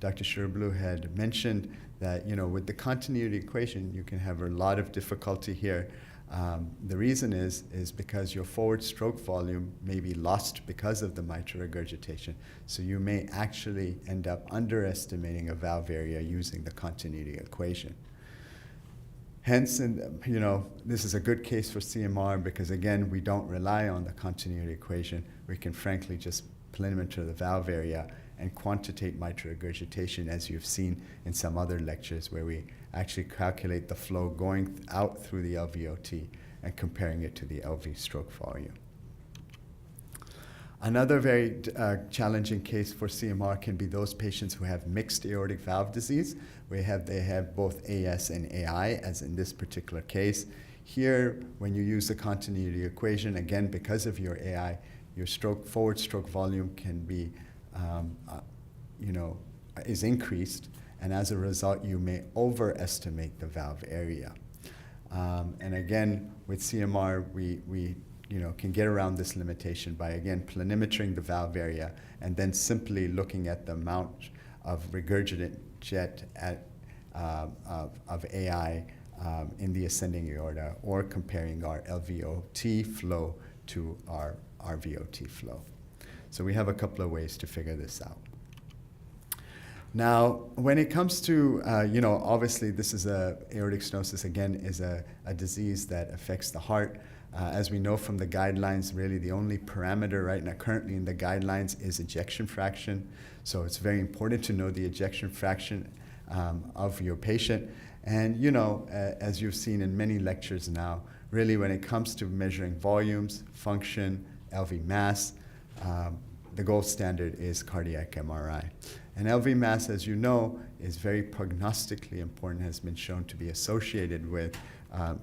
Dr. Chebrolu had mentioned that, with the continuity equation, you can have a lot of difficulty here. The reason is because your forward stroke volume may be lost because of the mitral regurgitation. So you may actually end up underestimating a valve area using the continuity equation. Hence, this is a good case for CMR because, again, we don't rely on the continuity equation. We can frankly just planimeter the valve area and quantitate mitral regurgitation, as you've seen in some other lectures where we actually calculate the flow going out through the LVOT and comparing it to the LV stroke volume. Another very challenging case for CMR can be those patients who have mixed aortic valve disease. They have both AS and AI, as in this particular case. Here, when you use the continuity equation, again, because of your AI, your forward stroke volume can be, is increased, and as a result, you may overestimate the valve area. And again, with CMR, we can get around this limitation by, again, planimetering the valve area and then simply looking at the amount of regurgitant jet of AI in the ascending aorta, or comparing our LVOT flow to our RVOT flow. So we have a couple of ways to figure this out. Now, when it comes to, obviously this is aortic stenosis, again, is a disease that affects the heart. As we know from the guidelines, really the only parameter right now currently in the guidelines is ejection fraction. So it's very important to know the ejection fraction of your patient. And, as you've seen in many lectures now, really when it comes to measuring volumes, function, LV mass, the gold standard is cardiac MRI. And LV mass, as you know, is very prognostically important, has been shown to be associated with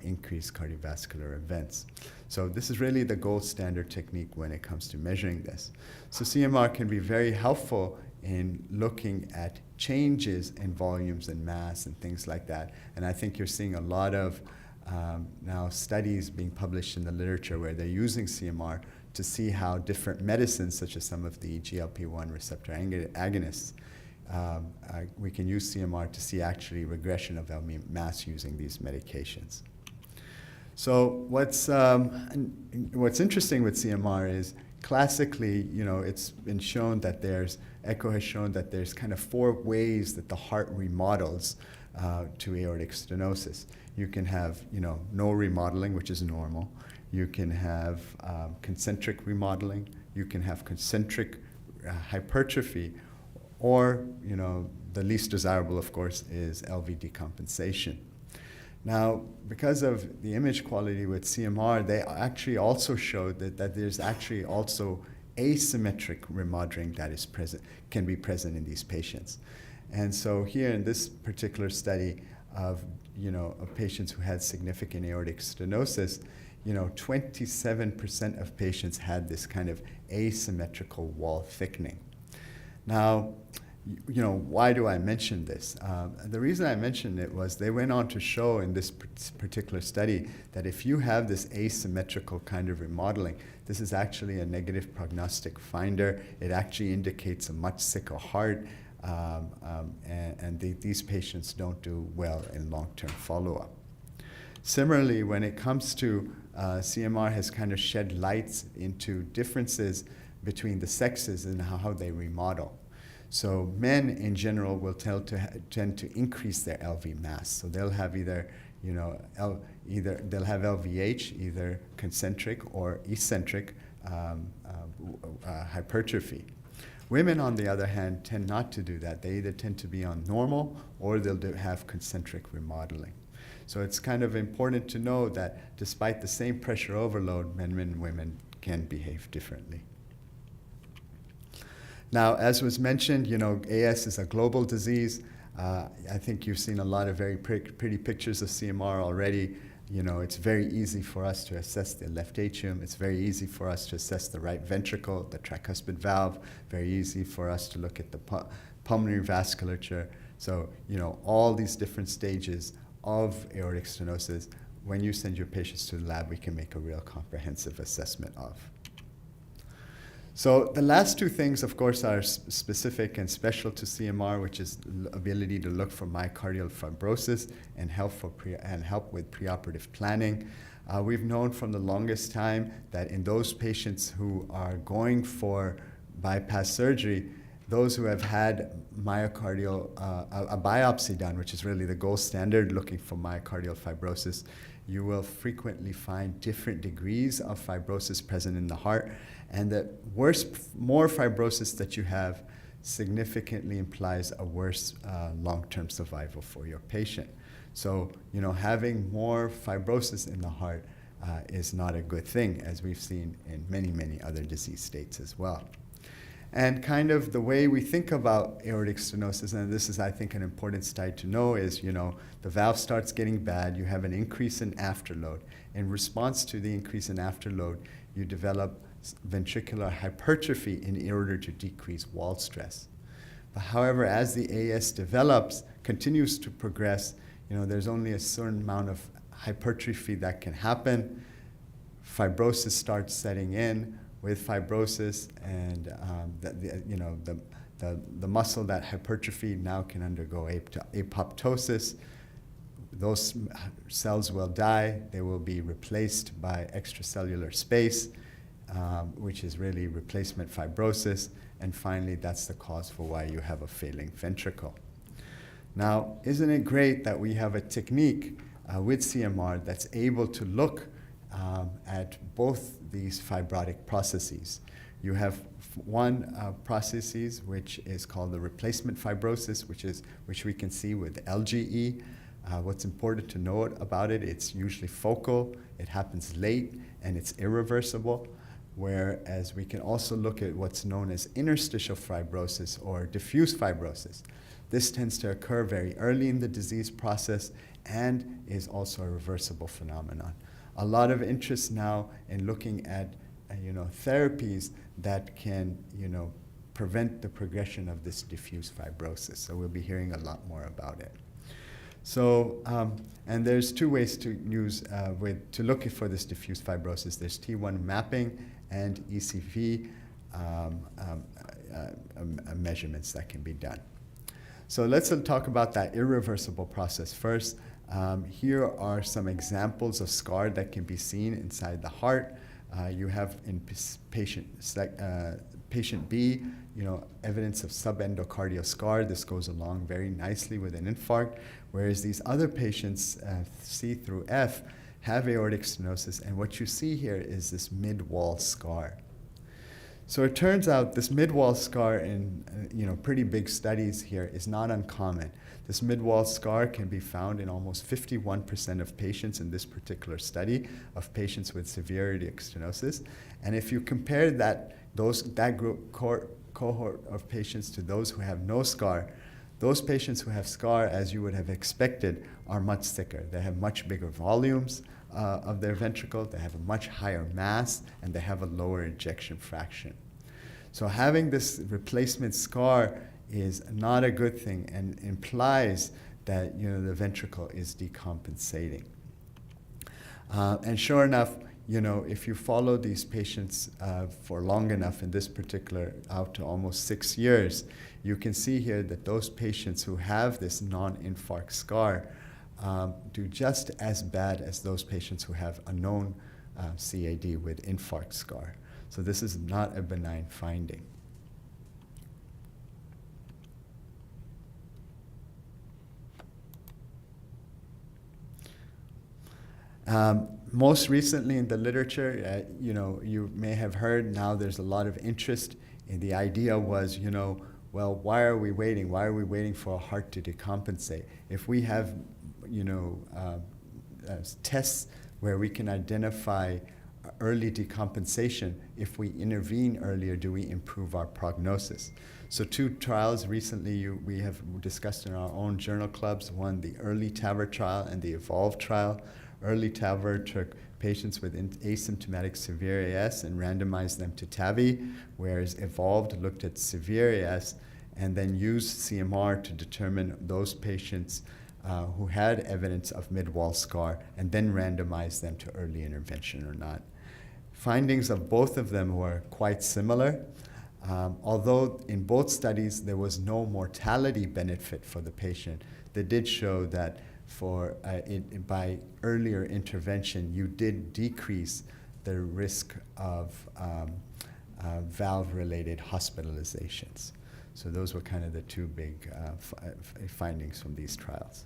increased cardiovascular events. So this is really the gold standard technique when it comes to measuring this. So CMR can be very helpful in looking at changes in volumes and mass and things like that. And I think you're seeing a lot of now studies being published in the literature where they're using CMR to see how different medicines, such as some of the GLP-1 receptor agonists, we can use CMR to see actually regression of LV mass using these medications. So what's interesting with CMR is classically, it's been shown that echo has shown that there's kind of 4 ways that the heart remodels to aortic stenosis. You can have, no remodeling, which is normal. You can have concentric remodeling. You can have concentric hypertrophy, or, the least desirable, of course, is LV decompensation. Now, because of the image quality with CMR, they actually also showed that there's actually also asymmetric remodeling that is can be present in these patients. And so here in this particular study of patients who had significant aortic stenosis, 27% of patients had this kind of asymmetrical wall thickening. Now, why do I mention this? The reason I mentioned it was they went on to show in this particular study that if you have this asymmetrical kind of remodeling, this is actually a negative prognostic finder. It actually indicates a much sicker heart, and these patients don't do well in long-term follow-up. Similarly, when it comes to CMR has kind of shed lights into differences between the sexes and how they remodel. So men in general will tend to increase their LV mass. So they'll have either they'll have LVH, either concentric or eccentric hypertrophy. Women, on the other hand, tend not to do that. They either tend to be on normal or they'll have concentric remodeling. So it's kind of important to know that despite the same pressure overload, men and women can behave differently. Now, as was mentioned, AS is a global disease. I think you've seen a lot of very pretty pictures of CMR already. It's very easy for us to assess the left atrium. It's very easy for us to assess the right ventricle, the tricuspid valve. Very easy for us to look at the pulmonary vasculature. So, all these different stages of aortic stenosis, when you send your patients to the lab, we can make a real comprehensive assessment of. So the last two things, of course, are specific and special to CMR, which is ability to look for myocardial fibrosis and help with preoperative planning. We've known from the longest time that in those patients who are going for bypass surgery, those who have had myocardial, a biopsy done, which is really the gold standard looking for myocardial fibrosis, you will frequently find different degrees of fibrosis present in the heart. And the more fibrosis that you have significantly implies a worse long-term survival for your patient. So, having more fibrosis in the heart is not a good thing, as we've seen in many, many other disease states as well. And kind of the way we think about aortic stenosis, and this is, I think, an important slide to know, is, the valve starts getting bad, you have an increase in afterload. In response to the increase in afterload, you develop ventricular hypertrophy in order to decrease wall stress. But however, as the AS continues to progress, there's only a certain amount of hypertrophy that can happen. Fibrosis starts setting in. With fibrosis and the muscle that hypertrophy now can undergo apoptosis. Those cells will die. They will be replaced by extracellular space, which is really replacement fibrosis. And finally, that's the cause for why you have a failing ventricle. Now, isn't it great that we have a technique with CMR that's able to look at both these fibrotic processes? You have one processes which is called the replacement fibrosis, which we can see with LGE. What's important to note about it, it's usually focal, it happens late, and it's irreversible. Whereas we can also look at what's known as interstitial fibrosis or diffuse fibrosis. This tends to occur very early in the disease process and is also a reversible phenomenon. A lot of interest now in looking at therapies that can prevent the progression of this diffuse fibrosis. So we'll be hearing a lot more about it. So and there's two ways to use to look for this diffuse fibrosis. There's T1 mapping and ECV measurements that can be done. So let's talk about that irreversible process first. Here are some examples of scar that can be seen inside the heart. You have in patient B, evidence of subendocardial scar. This goes along very nicely with an infarct, whereas these other patients, C through F, have aortic stenosis, and what you see here is this mid-wall scar. So it turns out this mid-wall scar in pretty big studies here is not uncommon. This mid-wall scar can be found in almost 51% of patients in this particular study of patients with severe aortic stenosis. And if you compare that group cohort of patients to those who have no scar, those patients who have scar, as you would have expected, are much thicker. They have much bigger volumes of their ventricle, they have a much higher mass, and they have a lower ejection fraction. So having this replacement scar is not a good thing and implies that the ventricle is decompensating. And sure enough, if you follow these patients for long enough, in this particular out to almost 6 years, you can see here that those patients who have this non-infarct scar do just as bad as those patients who have a known CAD with infarct scar. So this is not a benign finding. Most recently in the literature, you may have heard now there's a lot of interest in the idea was, well, why are we waiting? Why are we waiting for a heart to decompensate? If we have, tests where we can identify early decompensation, if we intervene earlier, do we improve our prognosis? So 2 trials recently we have discussed in our own journal clubs, one, the early TAVR trial and the EVOLVE trial. Early TAVR took patients with asymptomatic severe AS and randomized them to TAVI, whereas EVOLVE looked at severe AS and then used CMR to determine those patients who had evidence of mid-wall scar and then randomized them to early intervention or not. findings of both of them were quite similar. Although in both studies there was no mortality benefit for the patient, they did show that by earlier intervention, you did decrease the risk of valve-related hospitalizations. So those were kind of the two big findings from these trials.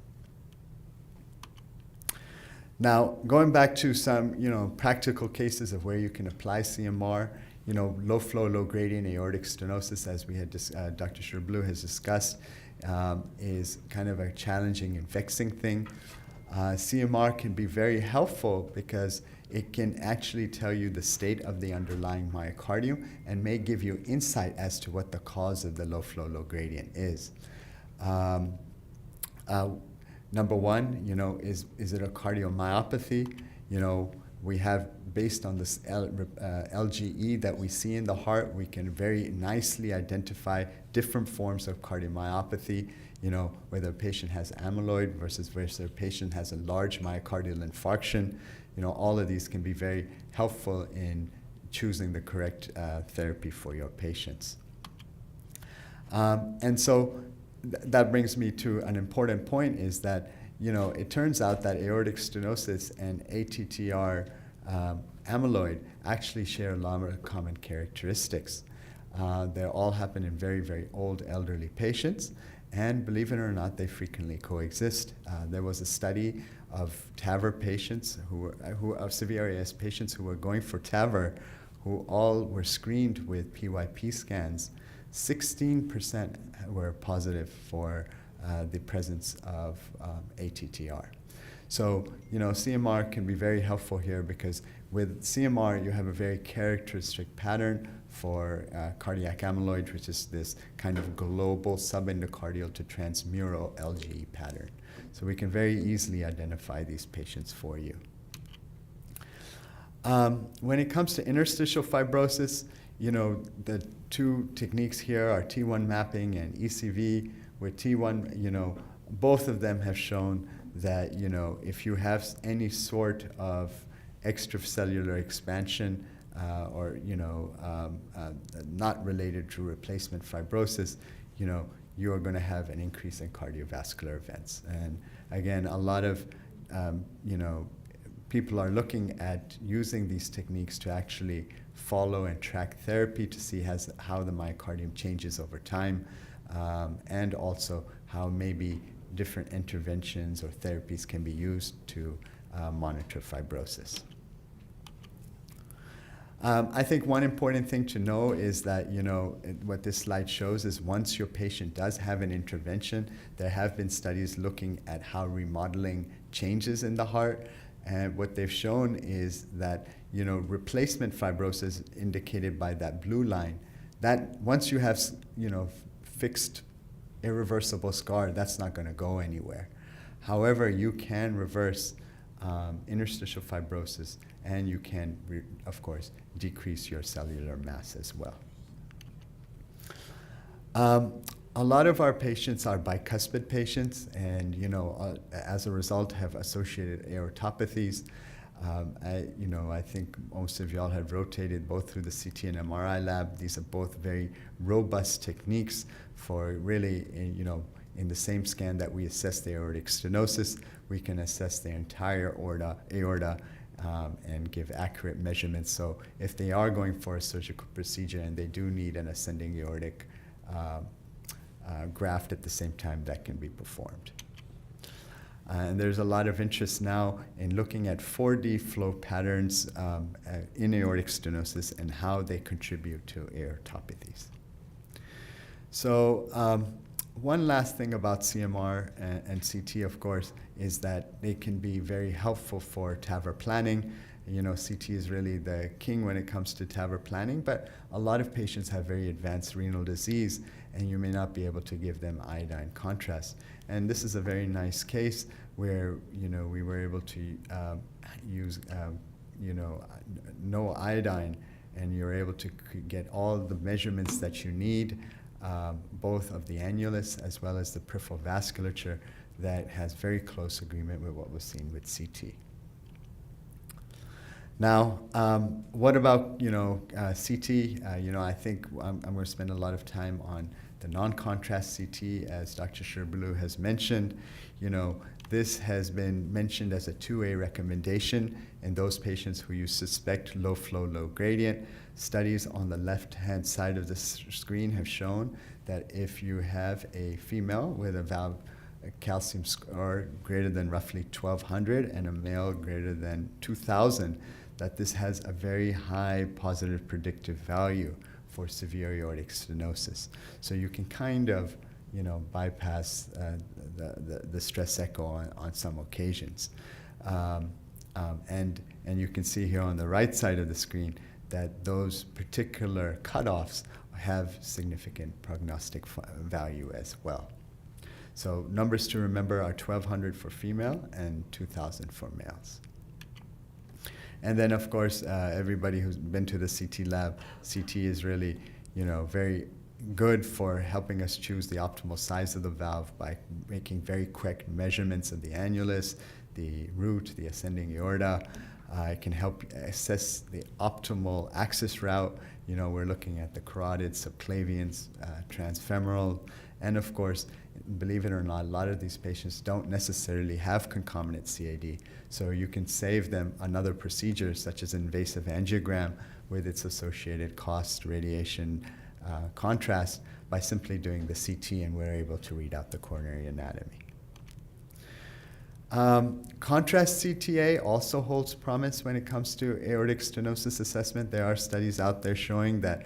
Now, going back to some, practical cases of where you can apply CMR, low flow, low gradient aortic stenosis, as we had Dr. Chebrolu has discussed, is kind of a challenging and vexing thing. CMR can be very helpful because it can actually tell you the state of the underlying myocardium and may give you insight as to what the cause of the low flow, low gradient is. Number one, is it a cardiomyopathy? We have, based on this LGE that we see in the heart, we can very nicely identify different forms of cardiomyopathy, whether a patient has amyloid versus whether a patient has a large myocardial infarction. All of these can be very helpful in choosing the correct therapy for your patients. And so that brings me to an important point, is that it turns out that aortic stenosis and ATTR amyloid actually share a lot of common characteristics. They all happen in very, very old elderly patients, and believe it or not, they frequently coexist. There was a study of TAVR patients of severe AS patients who were going for TAVR, who all were screened with PYP scans. 16% were positive for the presence of ATTR. So, CMR can be very helpful here, because with CMR, you have a very characteristic pattern for cardiac amyloid, which is this kind of global subendocardial to transmural LGE pattern. So we can very easily identify these patients for you. When it comes to interstitial fibrosis, the two techniques here are T1 mapping and ECV. With T1, both of them have shown that, if you have any sort of extracellular expansion or, not related to replacement fibrosis, you are going to have an increase in cardiovascular events. And again, a lot of, people are looking at using these techniques to actually follow and track therapy to see how the myocardium changes over time, and also how maybe different interventions or therapies can be used to monitor fibrosis. I think one important thing to know is that, what this slide shows is once your patient does have an intervention, there have been studies looking at how remodeling changes in the heart. And what they've shown is that, replacement fibrosis indicated by that blue line, that once you have, fixed irreversible scar, that's not going to go anywhere. However, you can reverse interstitial fibrosis, and you can, of course, decrease your cellular mass as well. A lot of our patients are bicuspid patients, and as a result have associated aortopathies. I think most of y'all have rotated both through the CT and MRI lab. These are both very robust techniques for really, in the same scan that we assess the aortic stenosis, we can assess the entire aorta and give accurate measurements. So if they are going for a surgical procedure and they do need an ascending aortic graft at the same time, that can be performed. And there's a lot of interest now in looking at 4D flow patterns in aortic stenosis and how they contribute to aortopathies. So one last thing about CMR and CT, of course, is that they can be very helpful for TAVR planning. CT is really the king when it comes to TAVR planning, but a lot of patients have very advanced renal disease, and you may not be able to give them iodine contrast. And this is a very nice case where, we were able to use, no iodine, and you're able to get all the measurements that you need, both of the annulus as well as the peripheral vasculature, that has very close agreement with what was seen with CT. Now, what about CT? I think I'm going to spend a lot of time on the non-contrast CT, as Dr. Chebrolu has mentioned. This has been mentioned as a 2A recommendation in those patients who you suspect low flow, low gradient. Studies on the left-hand side of the screen have shown that if you have a female with a valve calcium score greater than roughly 1,200 and a male greater than 2,000, that this has a very high positive predictive value for severe aortic stenosis. So you can kind of bypass the stress echo on some occasions. And you can see here on the right side of the screen that those particular cutoffs have significant prognostic value as well. So numbers to remember are 1,200 for female and 2,000 for males. And then, of course, everybody who's been to the CT lab, CT is really, very good for helping us choose the optimal size of the valve by making very quick measurements of the annulus, the root, the ascending aorta. It can help assess the optimal access route. We're looking at the carotid, subclavians, transfemoral, and of course, believe it or not, a lot of these patients don't necessarily have concomitant CAD, so you can save them another procedure such as invasive angiogram with its associated cost, radiation, contrast by simply doing the CT, and we're able to read out the coronary anatomy. Contrast CTA also holds promise when it comes to aortic stenosis assessment. There are studies out there showing that,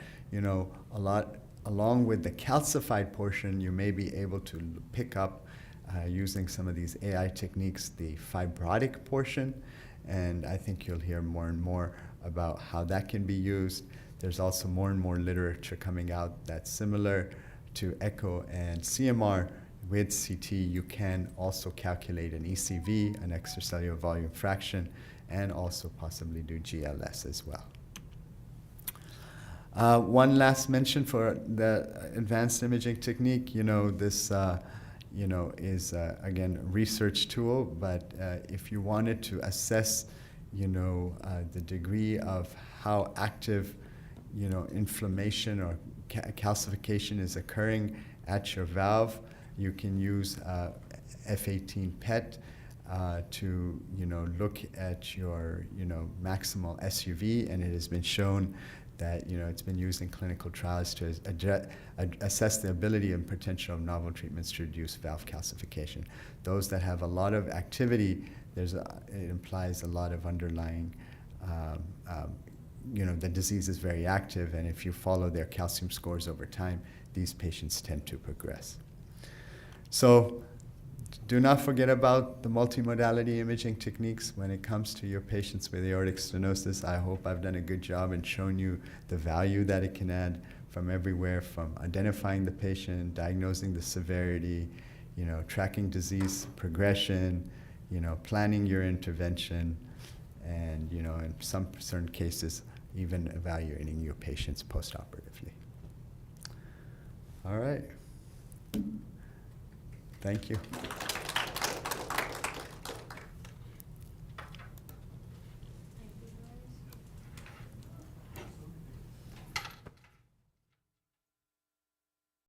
along with the calcified portion, you may be able to pick up, using some of these AI techniques, the fibrotic portion, and I think you'll hear more and more about how that can be used. There's also more and more literature coming out that's similar to echo and CMR. With CT, you can also calculate an ECV, an extracellular volume fraction, and also possibly do GLS as well. One last mention for the advanced imaging technique, this is, again, a research tool, but if you wanted to assess, the degree of how active, inflammation or calcification is occurring at your valve, you can use F18 PET to look at your maximal SUV, and it has been shown that it's been used in clinical trials to assess the ability and potential of novel treatments to reduce valve calcification. Those that have a lot of activity, it implies a lot of underlying, the disease is very active, and if you follow their calcium scores over time, these patients tend to progress. So do not forget about the multimodality imaging techniques when it comes to your patients with aortic stenosis. I hope I've done a good job in showing you the value that it can add from everywhere, from identifying the patient, diagnosing the severity, tracking disease progression, planning your intervention, and in some certain cases, even evaluating your patients postoperatively. All right. Thank you.